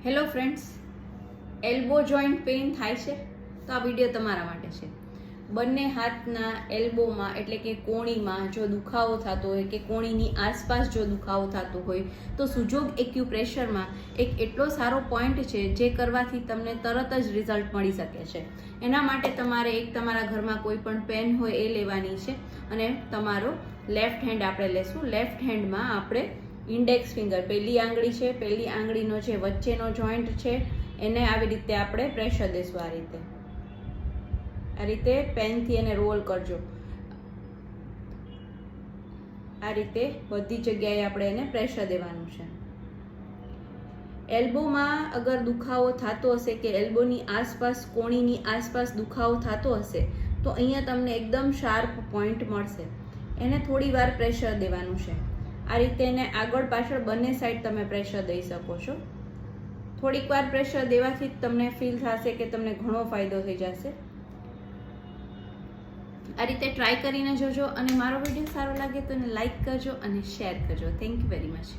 Hello friends, elbow joint pain થાય છે તો આ વિડીયો તમારા માટે છે. બંને હાથના એલ્બોમાં એટલે કે કોણીમાં જો દુખાવો થતો હોય કે કોણીની આસપાસ જો દુખાવો થતો હોય તો સુજોગ એક્યુપ્રેશરમાં એક એટલો સારો પોઈન્ટ છે જે કરવાથી તમને તરત જ રિઝલ્ટ મળી શકે છે. એના માટે તમારે એક તમારા ઘરમાં કોઈ પણ પેન હોય એ લેવાની છે અને તમારો લેફ્ટ હેન્ડ આપણે લેશું. લેફ્ટ હેન્ડમાં આપણે ઇન્ડેક્સ ફિંગર, પહેલી આંગળી છે, પહેલી આંગળીનો જે વચ્ચેનો જોઈન્ટ છે એને આવી રીતે આપણે પ્રેશર દેશું. આ રીતે પેનથી એને રોલ કરજો. આ રીતે બધી જગ્યાએ આપણે એને પ્રેશર દેવાનું છે. એલ્બોમાં અગર દુખાવો થતો હશે કે એલ્બોની આસપાસ કોણીની આસપાસ દુખાવો થતો હશે તો અહીંયા તમને એકદમ શાર્પ પોઈન્ટ મળશે. એને થોડી વાર પ્રેશર દેવાનું છે. આ રીતે એને આગળ પાછળ બંને સાઈડ તમે પ્રેશર દઈ શકો છો. થોડીક વાર પ્રેશર દેવાથી જ તમને ફીલ થશે કે તમને ઘણો ફાયદો થઈ જશે. આ રીતે ટ્રાય કરીને જોજો અને મારો વિડીયો સારો લાગે તો એને લાઈક કરજો અને શેર કરજો. Thank you very much.